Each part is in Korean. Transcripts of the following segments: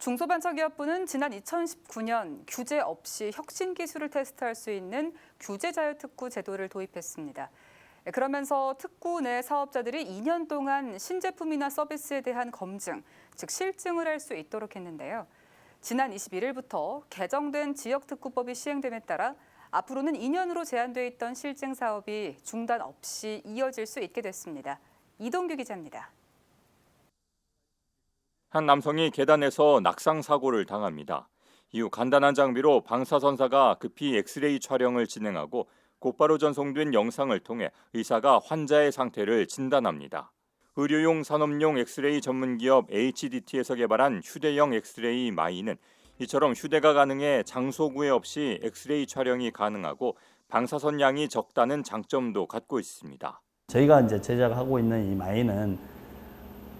중소벤처기업부는 지난 2019년 규제 없이 혁신 기술을 테스트할 수 있는 규제자유특구 제도를 도입했습니다. 그러면서 특구 내 사업자들이 2년 동안 신제품이나 서비스에 대한 검증, 즉 실증을 할 수 있도록 했는데요. 지난 21일부터 개정된 지역특구법이 시행됨에 따라 앞으로는 2년으로 제한돼 있던 실증 사업이 중단 없이 이어질 수 있게 됐습니다. 이동규 기자입니다. 한 남성이 계단에서 낙상 사고를 당합니다. 이후 간단한 장비로 방사선사가 급히 엑스레이 촬영을 진행하고 곧바로 전송된 영상을 통해 의사가 환자의 상태를 진단합니다. 의료용 산업용 엑스레이 전문기업 HDT에서 개발한 휴대용 엑스레이 마이는 이처럼 휴대가 가능해 장소 구애 없이 엑스레이 촬영이 가능하고 방사선 양이 적다는 장점도 갖고 있습니다. 저희가 이제 제작하고 있는 이 마이는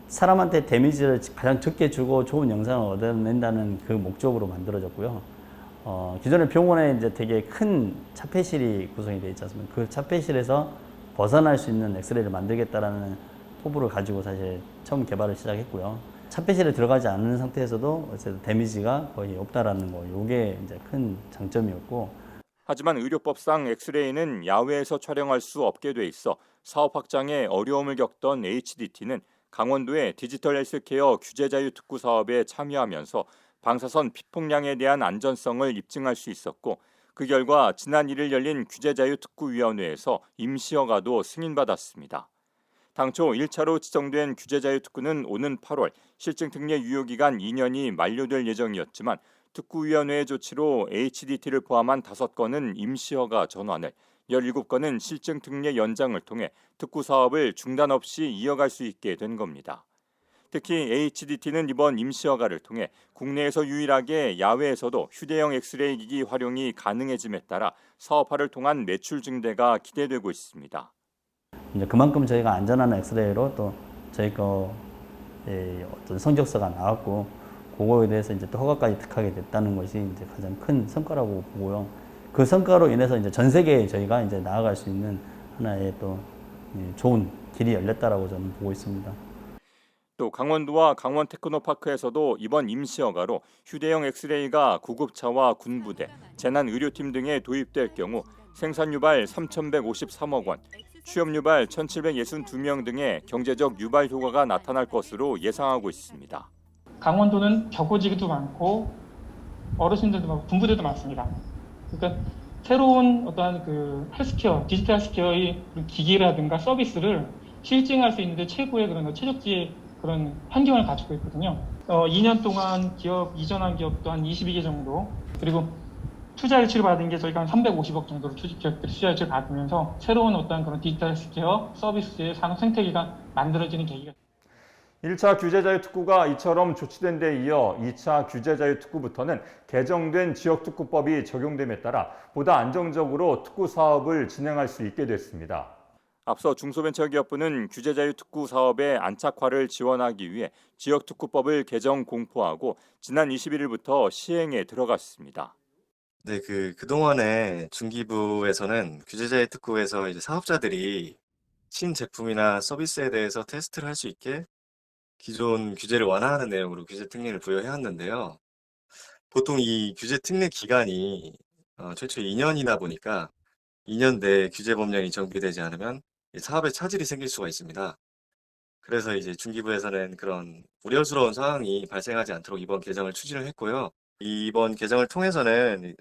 사람한테 데미지를 가장 적게 주고 좋은 영상을 얻어낸다는 그 목적으로 만들어졌고요. 기존의 병원에 이제 되게 큰 차폐실이 구성이 되어 있지 않습니까? 그 차폐실에서 벗어날 수 있는 엑스레이를 만들겠다라는 포부를 가지고 사실 처음 개발을 시작했고요. 차폐실에 들어가지 않는 상태에서도 어쨌든 데미지가 거의 없다라는 거, 이게 이제 큰 장점이었고. 하지만 의료법상 엑스레이는 야외에서 촬영할 수 없게 돼 있어 사업 확장에 어려움을 겪던 HDT는 강원도의 디지털 헬스케어 규제자유 특구 사업에 참여하면서 방사선 피폭량에 대한 안전성을 입증할 수 있었고 그 결과 지난 1일 열린 규제자유 특구위원회에서 임시허가도 승인받았습니다. 당초 1차로 지정된 규제자유 특구는 오는 8월 실증 특례 유효기간 2년이 만료될 예정이었지만 특구위원회의 조치로 HDT를 포함한 5건은 임시허가 전환을, 17건은 실증 특례 연장을 통해 특구 사업을 중단 없이 이어갈 수 있게 된 겁니다. 특히 HDT는 이번 임시허가를 통해 국내에서 유일하게 야외에서도 휴대용 엑스레이 기기 활용이 가능해짐에 따라 사업화를 통한 매출 증대가 기대되고 있습니다. 이제 그만큼 저희가 안전한 엑스레이로 또 저희 거 어떤 성적서가 나왔고 그거에 대해서 이제 또 허가까지 득하게 됐다는 것이 이제 가장 큰 성과라고 보고요. 그 성과로 인해서 이제 전 세계에 저희가 이제 나아갈 수 있는 하나의 또 좋은 길이 열렸다라고 저는 보고 있습니다. 또 강원도와 강원 테크노파크에서도 이번 임시허가로 휴대용 엑스레이가 구급차와 군부대, 재난의료팀 등에 도입될 경우 생산 유발 3,153억 원, 취업 유발 1,762명 등의 경제적 유발 효과가 나타날 것으로 예상하고 있습니다. 강원도는 벼고지기도 많고 어르신들도 많고 군부대도 많습니다. 그러니까 새로운 어떠한 그 헬스케어, 디지털 헬스케어의 기기라든가 서비스를 실증할 수 있는데 최고의 그런 최적지의 그런 환경을 가지고 있거든요. 2년 동안 기업 이전한 기업도 한 22개 정도, 그리고 투자 유치를 받은 게 저희가 한 350억 정도로 기업들이 투자 유치를 받으면서 새로운 어떤 그런 디지털 헬스케어 서비스의 산업 생태계가 만들어지는 계기가. 1차 규제자유특구가 이처럼 조치된 데 이어 2차 규제자유특구부터는 개정된 지역특구법이 적용됨에 따라 보다 안정적으로 특구 사업을 진행할 수 있게 됐습니다. 앞서 중소벤처기업부는 규제자유특구 사업의 안착화를 지원하기 위해 지역특구법을 개정 공포하고 지난 21일부터 시행에 들어갔습니다. 네, 그동안에 중기부에서는 규제자의 특구에서 이제 사업자들이 신제품이나 서비스에 대해서 테스트를 할 수 있게 기존 규제를 완화하는 내용으로 규제 특례를 부여해왔는데요. 보통 이 규제 특례 기간이 최초 2년이다 보니까 2년 내에 규제 법령이 정비되지 않으면 이 사업에 차질이 생길 수가 있습니다. 그래서 이제 중기부에서는 그런 우려스러운 상황이 발생하지 않도록 이번 개정을 추진을 했고요. 이번 개정을 통해서는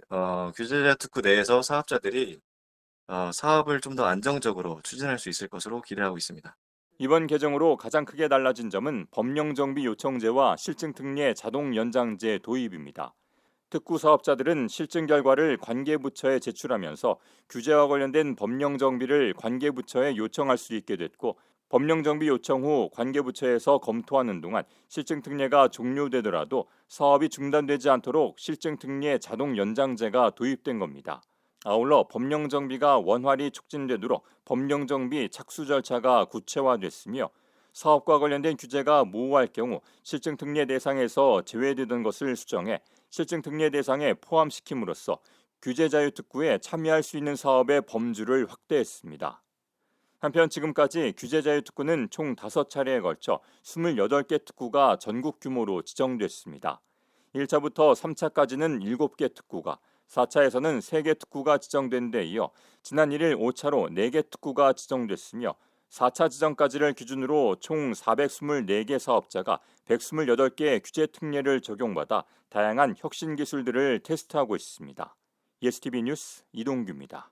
규제자 특구 내에서 사업자들이 사업을 좀 더 안정적으로 추진할 수 있을 것으로 기대하고 있습니다. 이번 개정으로 가장 크게 달라진 점은 법령정비 요청제와 실증특례 자동 연장제 도입입니다. 특구 사업자들은 실증 결과를 관계부처에 제출하면서 규제와 관련된 법령정비를 관계부처에 요청할 수 있게 됐고 법령정비 요청 후 관계부처에서 검토하는 동안 실증특례가 종료되더라도 사업이 중단되지 않도록 실증특례 자동 연장제가 도입된 겁니다. 아울러 법령정비가 원활히 촉진되도록 법령정비 착수 절차가 구체화됐으며 사업과 관련된 규제가 모호할 경우 실증특례 대상에서 제외되던 것을 수정해 실증특례 대상에 포함시킴으로써 규제자유특구에 참여할 수 있는 사업의 범주를 확대했습니다. 한편 지금까지 규제자유특구는 총 5차례에 걸쳐 28개 특구가 전국 규모로 지정됐습니다. 1차부터 3차까지는 7개 특구가, 4차에서는 3개 특구가 지정된 데 이어 지난 1일 5차로 4개 특구가 지정됐으며 4차 지정까지를 기준으로 총 424개 사업자가 128개의 규제 특례를 적용받아 다양한 혁신 기술들을 테스트하고 있습니다. ESTV 뉴스 이동규입니다.